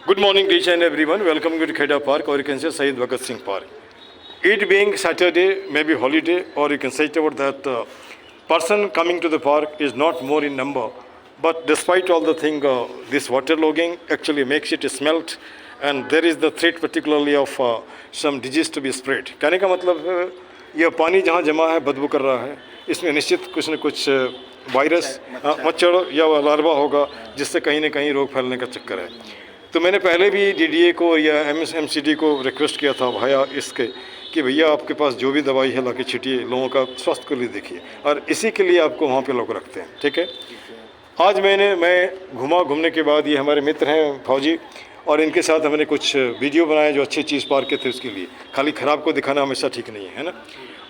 Good morning to each and everyone. Welcome to Kheda Park, or you can say Syed Bhagat Singh Park. It being Saturday, maybe holiday, or you can say it about that person coming to the park is not more in number. But despite all the thing, this waterlogging actually makes it smelt, and there is the threat particularly of some disease to be spread. कहने का मतलब यह पानी जहाँ जमा है बदबू कर रहा है, इसमें निश्चित कुछ न कुछ वायरस मच्छर या लार्वा होगा जिससे कहीं न कहीं रोग फैलने का चक्कर है। तो मैंने पहले भी डीडीए को या एमएसएमसीडी को रिक्वेस्ट किया था भैया इसके कि भैया आपके पास जो भी दवाई है लाके छिटिए, लोगों का स्वास्थ्य के लिए देखिए, और इसी के लिए आपको वहाँ पे लोग रखते हैं। ठीक है, आज मैं घूमने के बाद ये हमारे मित्र हैं फौजी, और इनके साथ हमने कुछ वीडियो बनाए जो अच्छी चीज़ पार्क के थे उसके लिए। खाली ख़राब को दिखाना हमेशा ठीक नहीं है ना।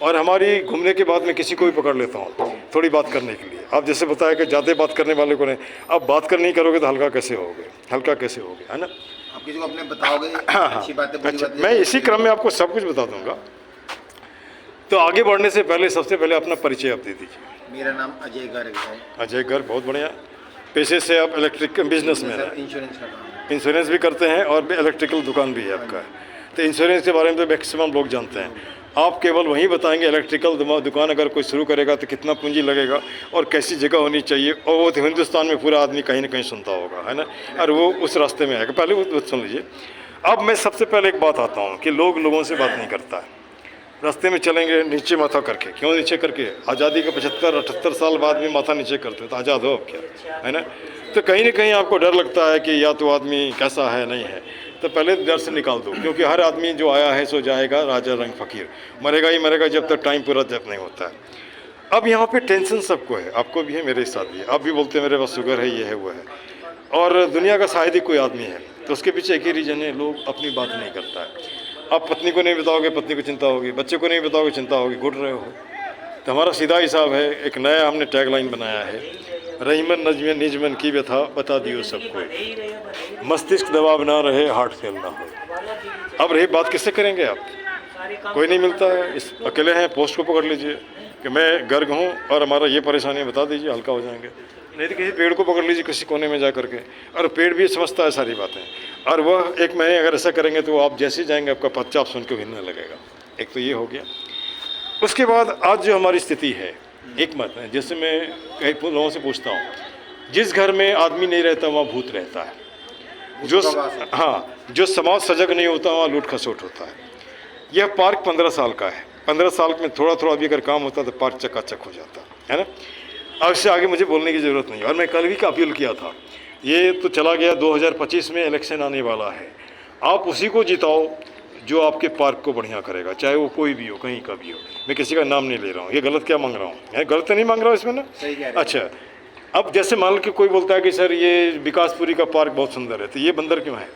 और हमारी घूमने के बाद मैं किसी को भी पकड़ लेता हूँ थोड़ी बात करने के लिए। आप जैसे बताया कि ज़्यादा बात करने वाले को नहीं, अब बात कर नहीं करोगे तो हल्का कैसे होगे, है ना। आप किसी को अपने बताओगे अच्छी बातें, अच्छा, मैं इसी क्रम में आपको सब कुछ बता दूंगा। तो आगे बढ़ने से पहले सबसे पहले अपना परिचय आप दे दीजिए। मेरा नाम अजय गर्ग है। अजय गर्ग, बहुत बढ़िया। पेशे से आप इलेक्ट्रिक बिजनेस में हैं, इंश्योरेंस का काम, इंश्योरेंस भी करते हैं और भी इलेक्ट्रिकल दुकान भी है आपका। तो इंश्योरेंस के बारे में तो मैक्सिमम लोग जानते हैं। आप केवल वहीं बताएंगे इलेक्ट्रिकल दुकान अगर कोई शुरू करेगा तो कितना पूंजी लगेगा और कैसी जगह होनी चाहिए, और वो तो हिंदुस्तान में पूरा आदमी कहीं ना कहीं सुनता होगा, है ना, और वो उस रास्ते में आएगा। पहले वो सुन लीजिए। अब मैं सबसे पहले एक बात आता हूँ कि लोगों से बात नहीं करता है। रास्ते में चलेंगे नीचे माथा करके, क्यों नीचे करके? आज़ादी के 75-78 साल बाद भी माथा नीचे करते तो आज़ाद हो अब क्या, है ना। तो कहीं ना कहीं आपको डर लगता है कि या तो आदमी कैसा है नहीं है, तो पहले डर से निकाल दो, क्योंकि हर आदमी जो आया है सो जाएगा, राजा रंग फकीर, मरेगा ही मरेगा जब तक टाइम पूरा जब नहीं होता है। अब यहाँ पे टेंशन सबको है, आपको भी है, मेरे साथ भी। आप भी बोलते हैं मेरे पास शुगर है, ये है, वो है, और दुनिया का शायद ही कोई आदमी है, तो उसके पीछे एक ही रीज़न है, लोग अपनी बात नहीं करता है। आप पत्नी को नहीं बताओगे, पत्नी को चिंता होगी, बच्चे को नहीं बताओगे, चिंता होगी, घुट रहे हो। तो हमारा सीधा हिसाब है, एक नया हमने टैगलाइन बनाया है, रहीमन नजमन निजमन की व्यथा बता दियो सबको, मस्तिष्क दबाव ना रहे, हार्ट फेल ना हो। अब रही बात किससे करेंगे आप? कोई नहीं मिलता है, इस अकेले हैं, पोस्ट को पकड़ लीजिए कि मैं गर्ग हूँ और हमारा ये परेशानी बता दीजिए, हल्का हो जाएंगे। नहीं तो किसी पेड़ को पकड़ लीजिए किसी कोने में जा करके, और पेड़ भी समझता है सारी बातें, और वह एक महीने अगर ऐसा करेंगे तो आप जैसे जाएंगे आपका बच्चा आप सुन के हिलने लगेगा। एक तो ये हो गया। उसके बाद आज जो हमारी स्थिति है, एक मत है, जैसे मैं कई लोगों से पूछता हूँ, जिस घर में आदमी नहीं रहता वहाँ भूत रहता है, जो समाज सजग नहीं होता वहाँ लूट खसोट होता है। यह पार्क 15 साल का है, 15 साल में थोड़ा थोड़ा भी अगर काम होता तो पार्क चकाचक हो जाता है ना। अब इससे आगे मुझे बोलने की ज़रूरत नहीं। और मैं कल भी का अपील किया था, ये तो चला गया, 2025 में इलेक्शन आने वाला है, आप उसी को जिताओ जो आपके पार्क को बढ़िया करेगा, चाहे वो कोई भी हो, कहीं का भी हो। मैं किसी का नाम नहीं ले रहा हूँ, ये गलत क्या मांग रहा हूँ, गलत तो नहीं मांग रहा हूँ इसमें ना। अच्छा, अब जैसे मान लो कि कोई बोलता है कि सर ये विकासपुरी का पार्क बहुत सुंदर है, तो ये बंदर क्यों है?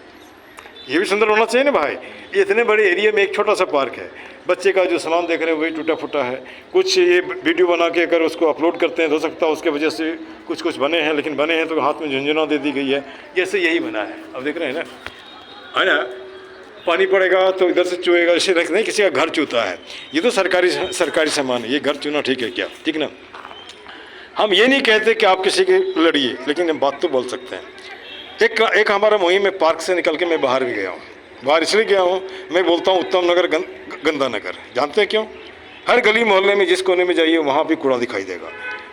ये भी सुंदर होना चाहिए ना भाई। ये इतने बड़े एरिया में एक छोटा सा पार्क है, बच्चे का जो सामान देख रहे हैं वही टूटा फूटा है। कुछ ये वीडियो बना के अगर उसको अपलोड करते हैं, हो सकता है उसके वजह से कुछ बने हैं, लेकिन बने हैं तो हाथ में झुंझुना दे दी गई है, जैसे यही बना है। अब देख रहे हैं ना, है ना, पानी पड़ेगा तो इधर से चूहेगा, इसे नहीं किसी का घर चूता है। ये तो सरकारी सामान है, ये घर चूना ठीक है क्या? ठीक ना। हम ये नहीं कहते कि आप किसी के लड़िए, लेकिन हम बात तो बोल सकते हैं। एक हमारा मुहिम में पार्क से निकल के मैं बाहर भी गया हूँ। बाहर इसलिए गया हूँ, मैं बोलता हूँ उत्तम नगर गंदा नगर। जानते हैं क्यों? हर गली मोहल्ले में जिस कोने में जाइए वहाँ भी कूड़ा दिखाई देगा।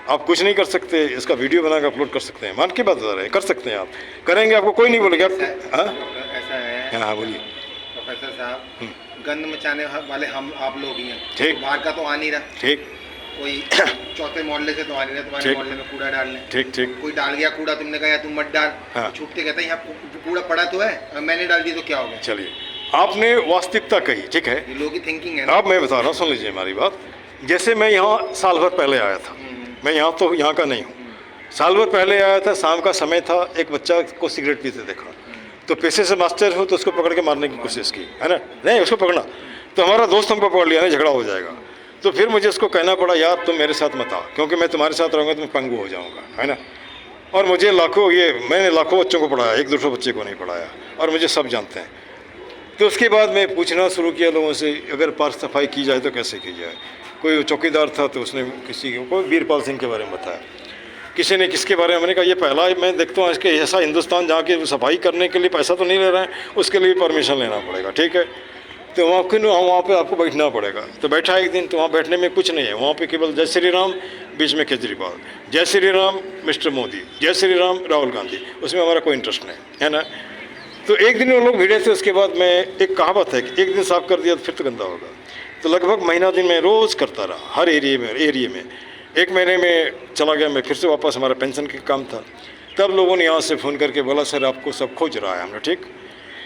आप कुछ नहीं कर सकते, इसका वीडियो बना के अपलोड कर सकते हैं, मान की बात बता रहे हैं, कर सकते हैं, आप करेंगे, आपको कोई नहीं बोलेगा। हाँ बोलिए। प्रोफेसर साहब, गंद मचाने वाले हम आप लोग ही हैं, ठीक। बाहर का तो आ नहीं रहा, ठीक, कोई चौथे मोहल्ले से तो आ नहीं रहा, तुम्हारे मोहल्ले में कूड़ा डालने, ठीक, कोई डाल गया कूड़ा, तुमने कहा तुम मत डाल, हाँ। छुपते कहते हैं यहाँ कूड़ा पड़ा तो है, मैंने डाल दिया तो क्या हो गया? चलिए, आपने वास्तविकता कही, ठीक है, लोगों की थिंकिंग है। अब मैं बता रहा हूँ, सुन लीजिए हमारी बात। जैसे मैं यहाँ साल भर पहले आया था, मैं यहाँ का नहीं हूँ, साल भर पहले आया था, शाम का समय था, एक बच्चा को सिगरेट पीते देखा, तो पेशे से मास्टर हो तो उसको पकड़ के मारने की कोशिश की, है ना, नहीं उसको पकड़ना, तो हमारा दोस्त हमको पकड़ लिया, नहीं झगड़ा हो जाएगा। तो फिर मुझे उसको कहना पड़ा, यार तुम मेरे साथ मत आओ, क्योंकि मैं तुम्हारे साथ रहूँगा तो मैं पंगु हो जाऊँगा, है ना। और मुझे मैंने लाखों बच्चों को पढ़ाया, 1-2 बच्चे को नहीं पढ़ाया, और मुझे सब जानते हैं। तो उसके बाद मैं पूछना शुरू किया लोगों से, अगर पार्क सफाई की जाए तो कैसे की जाए। कोई चौकीदार था तो उसने कोई वीरपाल सिंह के बारे में बताया, किसी ने किसके बारे में, मैंने कहा ये पहला मैं देखता हूँ इसके ऐसा हिंदुस्तान जहाँ की सफाई करने के लिए पैसा तो नहीं ले रहे हैं, उसके लिए परमिशन लेना पड़ेगा, ठीक है। तो वहाँ पे आपको बैठना पड़ेगा। तो बैठा एक दिन, तो वहाँ बैठने में कुछ नहीं है, वहाँ पे केवल जय श्री राम, बीच में केजरीवाल, जय श्री राम मिस्टर मोदी, जय श्री राम राहुल गांधी, उसमें हमारा कोई इंटरेस्ट नहीं है ना। तो एक दिन वो लोग भिड़े थे, उसके बाद मैं, एक कहावत है कि एक दिन साफ कर दिया तो फिर तो गंदा होगा। तो लगभग महीना दिन मैं रोज़ करता रहा, हर एरिए में। एक महीने में चला गया मैं, फिर से वापस हमारा पेंशन का काम था। तब लोगों ने यहाँ से फ़ोन करके बोला सर आपको सब खोज रहा है। हमने ठीक,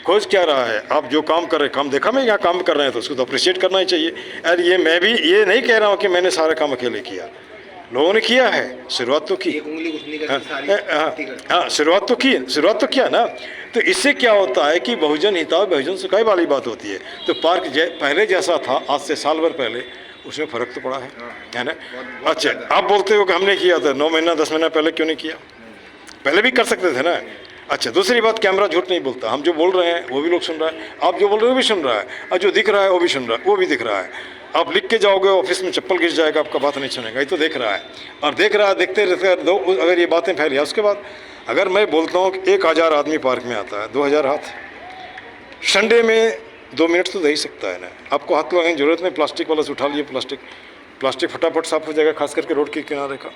खोज क्या रहा है, आप जो काम कर रहे हैं, काम देखा मैं यहाँ काम कर रहे हैं तो उसको तो अप्रिशिएट करना ही चाहिए। अरे ये मैं भी ये नहीं कह रहा हूँ कि मैंने सारा काम अकेले किया, लोगों ने किया है, शुरुआत तो की। हाँ, शुरुआत तो किया ना। तो इससे क्या होता है कि बहुजन हिताय बहुजन सुखाय वाली बात होती है। तो पार्क पहले जैसा था आज से साल भर पहले, उसमें फ़र्क तो पड़ा है ना। अच्छा, आप बोलते हो कि हमने किया था 9 महीना 10 महीना पहले, क्यों नहीं किया, पहले भी कर सकते थे ना। अच्छा, दूसरी बात, कैमरा झूठ नहीं बोलता, हम जो बोल रहे हैं वो भी लोग सुन रहा है, आप जो बोल रहे हो वो भी सुन रहा है, और जो दिख रहा है वो भी सुन रहा है, वो भी दिख रहा है। आप लिख के जाओगे ऑफिस में चप्पल गिर जाएगा, आपका बात नहीं सुनेगा, ये तो देख रहा है। और देख रहा है, देखते रहते दो, अगर ये बातें फैल गया उसके बाद अगर मैं बोलता हूँ कि 1000 आदमी पार्क में आता है, 2000 हाथ, संडे में 2 मिनट तो दे ही सकता है ना। आपको हाथ लगाने की जरूरत नहीं, प्लास्टिक वाला से उठा लिए, प्लास्टिक फटाफट साफ हो जाएगा, खास करके रोड के किनारे का।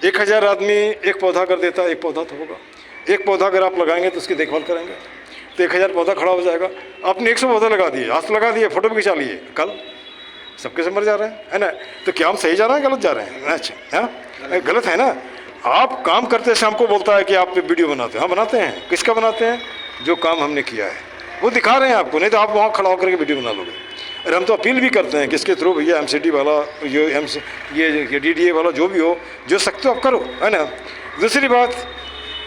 1000 आदमी एक पौधा कर देता है, एक पौधा तो होगा। एक पौधा अगर आप लगाएंगे तो उसकी देखभाल करेंगे तो 1000 पौधा खड़ा हो जाएगा। आपने 100 पौधा लगा दिए, आज लगा दिए, फोटो भी खिंचा लिए, कल सबके से मर जा रहे हैं, है ना। तो क्या हम सही जा रहे हैं, गलत जा रहे हैं? अच्छा, हाँ, गलत है ना। आप काम करते से हमको बोलता है कि आप वीडियो बनाते हैं, हाँ बनाते हैं, किसका बनाते हैं, जो काम हमने किया है वो दिखा रहे हैं आपको, नहीं तो आप वहाँ खड़ा होकर के वीडियो बना लोगे। और हम तो अपील भी करते हैं किसके थ्रू, भैया MCD वाला, ये DDA वाला, जो भी हो, जो सकते हो आप करो, है ना। दूसरी बात,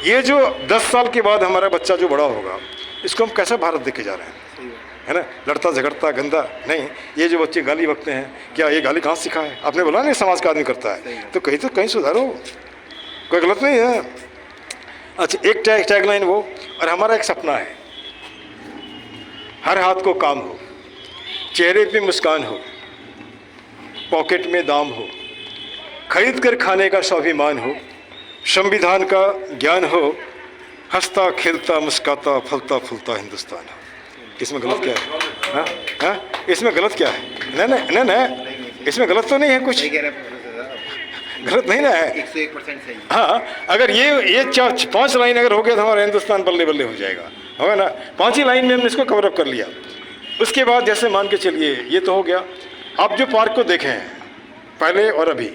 ये जो 10 साल के बाद हमारा बच्चा जो बड़ा होगा, इसको हम कैसा भारत देखे जा रहे हैं, है ना। लड़ता झगड़ता गंदा नहीं, ये जो बच्चे गाली बकते हैं, क्या ये गाली कहाँ सीखा है? आपने बोला नहीं समाज का आदमी करता है, तो कहीं सुधारो, कोई गलत नहीं है। अच्छा, एक टैगलाइन वो, और हमारा एक सपना है, हर हाथ को काम हो, चेहरे पे मुस्कान हो, पॉकेट में दाम हो, खरीद कर खाने का स्वाभिमान हो, संविधान का ज्ञान हो, हंसता खेलता मुस्काता फलता फूलता हिंदुस्तान हो। इसमें गलत क्या है? हाँ हाँ, इसमें गलत क्या है? नहीं, इसमें गलत तो नहीं है कुछ, गलत नहीं ना है, 101% सही। हाँ, अगर ये 5 लाइन अगर हो गया तो हमारा हिंदुस्तान बल्ले बल्ले हो जाएगा, होगा ना। 5 ही लाइन में हमने इसको कवर अप कर लिया। उसके बाद जैसे मान के चलिए, ये तो हो गया। आप जो पार्क को देखे हैं पहले और अभी,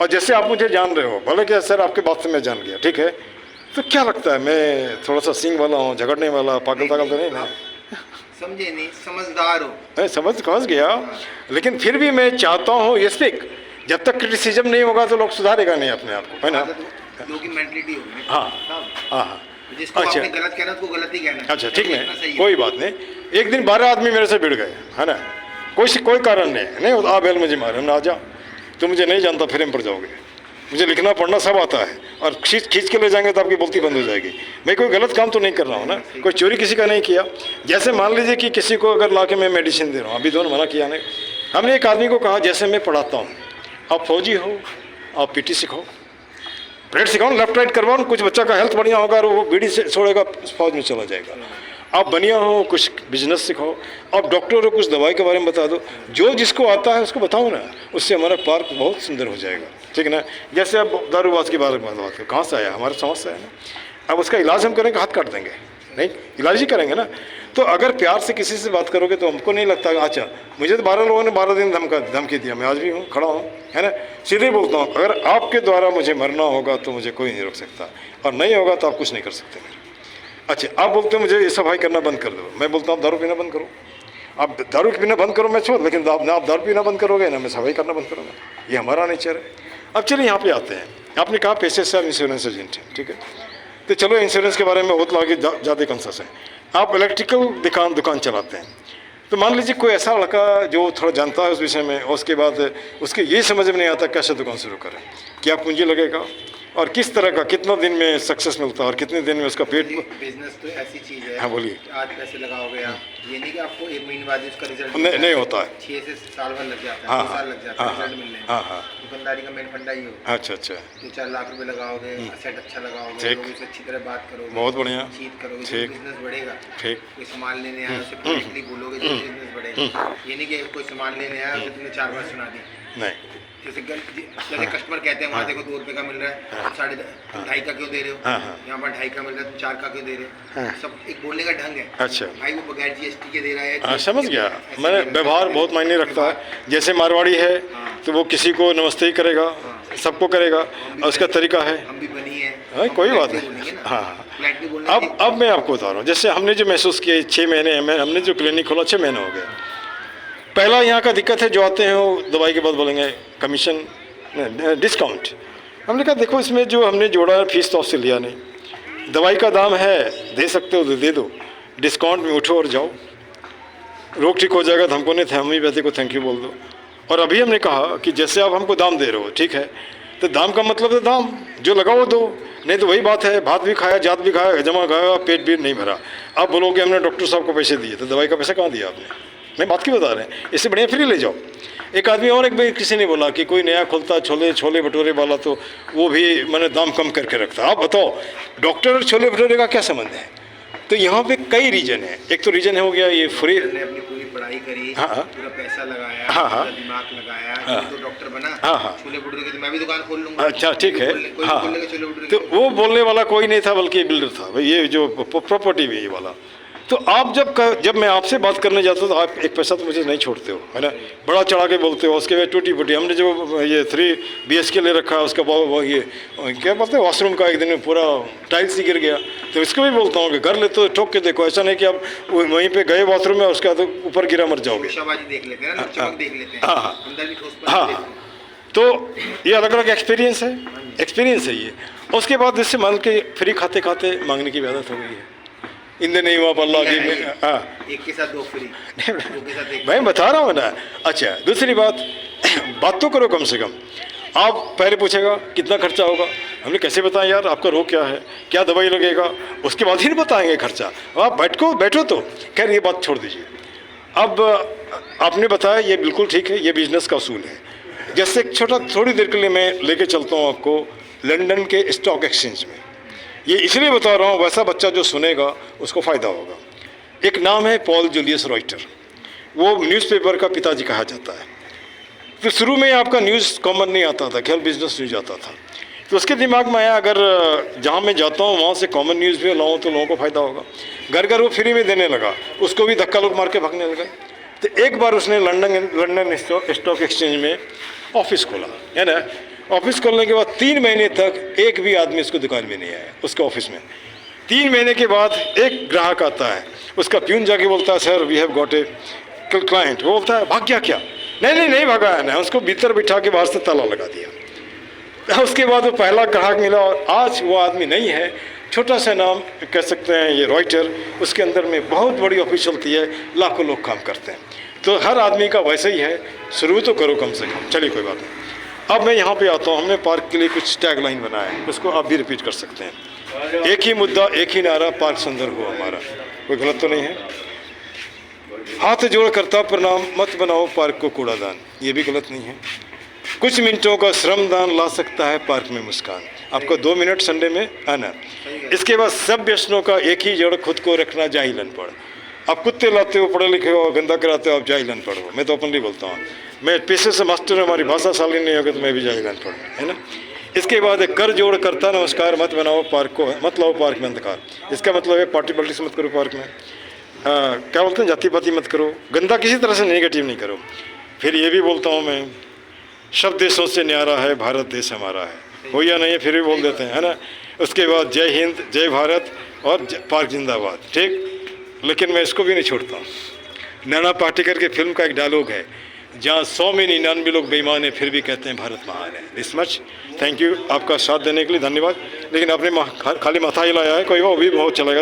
और जैसे आप मुझे जान रहे हो, भले कि सर आपके बात से मैं जान गया, ठीक है, तो क्या लगता है मैं थोड़ा सा सिंग वाला हूँ, झगड़ने वाला, पागल तो नहीं ना, समझे नहीं, समझदार हो। समझ गया, लेकिन फिर भी मैं चाहता हूँ ये स्पीक, जब तक क्रिटिसिज्म नहीं होगा तो लोग सुधारेगा नहीं अपने आप को, है ना। लोगों की मेंटलिटी होगी। हाँ, जिसको आपने गलत कहना उसको गलत ही कहना। अच्छा, ठीक है, कोई बात नहीं। एक दिन 12 आदमी मेरे से भिड़ गए, है ना, कोई कारण नहीं, आ बैल मुझे मारे, हमने आ जा, तो मुझे नहीं जानता, फ्रेम पर जाओगे, मुझे लिखना पढ़ना सब आता है, और खींच के ले जाएंगे तो आपकी बोलती बंद हो जाएगी। मैं कोई गलत काम तो नहीं कर रहा हूँ ना, कोई चोरी किसी का नहीं किया। जैसे मान लीजिए कि किसी को अगर ला के मैं मेडिसिन दे रहा हूँ, अभी दोनों मना किया नहीं, हमने एक आदमी को कहा, जैसे मैं पढ़ाता हूँ, आप फौजी हो, आप PT सिखाओ, परेड सिखाओ, लेफ्ट राइट करवाओ, कुछ बच्चा का हेल्थ बढ़िया होगा और वो बीड़ी से छोड़ेगा, फौज में चला जाएगा। आप बनिया हो, कुछ बिजनेस सिखाओ, आप डॉक्टर हो, कुछ दवाई के बारे में बता दो, जो जिसको आता है उसको बताओ ना, उससे हमारा पार्क बहुत सुंदर हो जाएगा, ठीक है ना। जैसे अब दारूबाज के बारे में बात करें, कहाँ से आया, हमारे समाज से है ना। अब उसका इलाज हम करेंगे, हाथ काट देंगे? नहीं, इलाज ही करेंगे ना। तो अगर प्यार से किसी से बात करोगे तो हमको नहीं लगता, अच्छा मुझे तो 12 लोगों ने 12 दिन धमकी दिया, मैं आज भी हूँ, खड़ा हूँ, है ना। सीधे बोलता हूँ, अगर आपके द्वारा मुझे मरना होगा तो मुझे कोई नहीं रोक सकता, और नहीं होगा तो आप कुछ नहीं कर सकते मेरे। अच्छा, आप बोलते हो मुझे सफाई करना बंद कर दो, मैं बोलता हूँ दारू पीना बंद करो। आप दारू पीना बंद करो, मैं छोड़, लेकिन आप दारू पीना बंद करोगे ना, मैं सफाई करना बंद करूँगा, ये हमारा नेचर है। अब चलिए यहाँ पे आते हैं, आपने कहा पैसे से आप इंश्योरेंस एजेंट हैं, ठीक है, तो चलो इंश्योरेंस के बारे में बहुत आगे ज़्यादा कंसर्स है। आप इलेक्ट्रिकल दुकान चलाते हैं, तो मान लीजिए कोई ऐसा लड़का जो थोड़ा जानता है उस विषय में, और उसके बाद उसके ये समझ में नहीं आता कैसे दुकान शुरू करें, क्या पूंजी लगेगा, और किस तरह का, कितना दिन में सक्सेस मिलता है और कितने दिन में उसका पेट? बिजनेस तो ऐसी चीज़ है। हाँ बोलिए। आज पैसे लगाओगे आप, ये नहीं कि आपको 1 महीने बाद उसका रिजल्ट नहीं होता है। 6 से साल भर लग जाता है, हाँ, 2 साल लग जाता है हाँ, रिजल्ट मिलने में। हाँ हाँ। दुकानदारी का मेन फंडा ही होता है। अच्छा अच्छा। 2-4 लाख रुपए लगाओगे, सेट अच्छा लगाओगे, ठीक। लोगों से अच्छी तरह बात करोगे, बहुत बढ़िया। चीट करोगे, तो ठीक। बिजनेस बढ़ेगा। ठीक। कोई सामान लेने आया उसे पोलाइटली बोलोगे तो बिजनेस बढ़ेगा। ये नहीं कि कोई सामान लेने आया उसे तुमने 4 बार सुना दी। नहीं। जैसे कस्टमर कहते हैं वहाँ देखो 2 रुपये का मिल रहा है, तुम 2.5 का क्यों दे रहे हो? यहाँ पर 2.5 का मिल रहा है, तुम 4 का क्यों दे रहे हो? सब एक बोलने का ढंग है। अच्छा भाई वो बगैर GST के दे रहा है। समझ गया मैं। व्यवहार बहुत मायने रखता है। जैसे मारवाड़ी है तो वो किसी को नमस्ते ही करेगा, सबको करेगा, और उसका तरीका है। हम भी बनी है। हाँ कोई बात नहीं। हाँ अब मैं आपको बता रहा हूँ, जैसे हमने जो महसूस किया 6 महीने में, हमने जो क्लिनिक खोला 6 महीने हो गए। पहला यहाँ का दिक्कत है, जो आते हैं वो दवाई के बाद बोलेंगे कमीशन डिस्काउंट। हमने कहा देखो इसमें जो हमने जोड़ा है फीस तो आपसे लिया नहीं, दवाई का दाम है, दे सकते हो तो दे दो, डिस्काउंट में उठो और जाओ, रोग ठीक हो जाएगा तो हमको नहीं, होम्योपैथी को थैंक यू बोल दो। और अभी हमने कहा कि जैसे आप हमको दाम दे रहे हो, ठीक है, तो दाम का मतलब है दाम जो लगाओ दो, नहीं तो वही बात है, भात भी खाया, जात भी खाया, जमा खाया, पेट भी नहीं भरा। आप बोलोगे हमने डॉक्टर साहब को पैसे दिए, तो दवाई का पैसा कहाँ दिया आपने? मैं बात क्यों बता रहे हैं, इससे बढ़िया फ्री ले जाओ। एक आदमी और एक भी किसी ने बोला कि कोई नया खुलता छोले भटूरे वाला, तो वो भी मैंने दाम कम करके रखता। आप बताओ डॉक्टर और छोले भटूरे का क्या संबंध है? तो यहाँ पे कई रीजन है। एक तो रीजन हो गया ये फ्री, अपनी पूरी पढ़ाई करी, हाँ, पूरा पैसा लगाया, हाँ, पूरा दिमाग लगाया, तो डॉक्टर बना। हाँ, छोले भटूरे की तो मैं भी दुकान खोल लूंगा। अच्छा ठीक है। हाँ तो वो बोलने वाला कोई नहीं था, बल्कि बिल्डर था भाई, ये जो प्रॉपर्टी भी ये वाला। तो आप जब मैं आपसे बात करने जाता हूँ तो आप एक पैसा तो मुझे नहीं छोड़ते हो, है ना, बड़ा चढ़ा के बोलते हो। उसके बाद टूटी फूटी, हमने जो ये 3 BHK ले रखा है, उसका ये क्या बोलते हैं वाशरूम का, एक दिन में पूरा टाइल्स ही गिर गया। तो इसको भी बोलता हूँ कि घर लेते हो ठोक के देखो, ऐसा नहीं कि आप वहीं पे गए बाथरूम में उसके बाद ऊपर गिरा मर जाओगे। देख लेते हैं, चमक देख लेते हैं। हाँ तो ये अलग अलग एक्सपीरियंस है ये। उसके बाद इससे मान के फ्री खाते खाते मांगने की आदत हो गई है। इंदे नहीं हुआ पल्ला की में, हाँ एक के साथ 2 फ्री, मैं बता रहा हूँ ना। अच्छा दूसरी बात तो करो कम से कम। आप पहले पूछेगा कितना खर्चा होगा, हमने कैसे बताएं यार आपका रोग क्या है, क्या दवाई लगेगा, उसके बाद ही नहीं बताएंगे खर्चा। आप बैठो तो खैर ये बात छोड़ दीजिए। अब आपने बताया ये बिल्कुल ठीक है, ये बिजनेस का असूल है। जैसे थोड़ी देर के लिए मैं लेके चलता हूँ आपको लंदन के स्टॉक एक्सचेंज में। ये इसलिए बता रहा हूँ, वैसा बच्चा जो सुनेगा उसको फ़ायदा होगा। एक नाम है पॉल जूलियस रॉयटर, वो न्यूज़पेपर का पिताजी कहा जाता है। तो शुरू में आपका न्यूज़ कॉमन नहीं आता था, केवल बिजनेस न्यूज़ आता था। तो उसके दिमाग में आया अगर जहाँ मैं जाता हूँ वहाँ से कॉमन न्यूज़ भी लाऊँ तो लोगों को फ़ायदा होगा। घर वो फ्री में देने लगा, उसको भी धक्का लोग मार के भागने लगे। तो एक बार उसने लंदन स्टॉक एक्सचेंज में ऑफिस खोला, है ना। ऑफिस खोलने के बाद 3 महीने तक एक भी आदमी उसको दुकान में नहीं आया उसके ऑफिस में। 3 महीने के बाद एक ग्राहक आता है, उसका प्यून जाके बोलता है sir we have got a client. वो बोलता है भाग गया क्या? नहीं भागा है ना, उसको भीतर बिठा के बाहर से ताला लगा दिया। उसके बाद वो पहला ग्राहक मिला और आज वो आदमी नहीं है, छोटा सा नाम कह सकते हैं ये रॉयटर, उसके अंदर में बहुत बड़ी ऑफिस चलती है, लाखों लोग काम करते हैं। तो हर आदमी का वैसे ही है, शुरू तो करो कम से कम। चलिए कोई बात नहीं। अब मैं यहाँ पे आता हूँ, हमने पार्क के लिए कुछ टैगलाइन बनाया है, उसको आप भी रिपीट कर सकते हैं। एक ही मुद्दा एक ही नारा, पार्क सुंदर हो हमारा। कोई गलत तो नहीं है? हाथ जोड़ करता प्रणाम, मत बनाओ पार्क को कूड़ादान, ये भी गलत नहीं है। कुछ मिनटों का श्रमदान ला सकता है पार्क में मुस्कान। आपको 2 मिनट संडे में आना। इसके बाद सब व्यसनों का एक ही जड़, खुद को रखना जाहिल अनपढ़। आप कुत्ते लाते हो, पढ़े लिखे हो, गंदा कराते हो, आप जाहिल अनपढ़ हो। मैं तो ओपनली बोलता हूँ, मैं पेशे से मास्टर हूँ, हमारी भाषा शालीन नहीं होगी तो मैं भी जाहिल अनपढ़, है ना। इसके बाद कर जोड़ करता नमस्कार, मत बनाओ पार्क को, मत लाओ पार्क में अंधकार। इसका मतलब है पार्टी पॉलिटिक्स मत करो पार्क में, क्या बोलते हैं जाति पाति मत करो, गंदा किसी तरह से नेगेटिव नहीं करो। फिर ये भी बोलता हूँ मैं, सब देशों से न्यारा है भारत देश हमारा है, हो या नहीं है फिर भी बोल देते हैं, है ना। उसके बाद जय हिंद, जय भारत और पार्क जिंदाबाद, ठीक। लेकिन मैं इसको भी नहीं छोड़ता हूँ। नाना पाटेकर के फिल्म का एक डायलॉग है, जहाँ 100 में 99 लोग बेईमान हैं फिर भी कहते हैं भारत महान है। दिस मच, थैंक यू आपका साथ देने के लिए, धन्यवाद। लेकिन आपने खाली माथा हिलाया है, कोई वो भी बहुत चलेगा।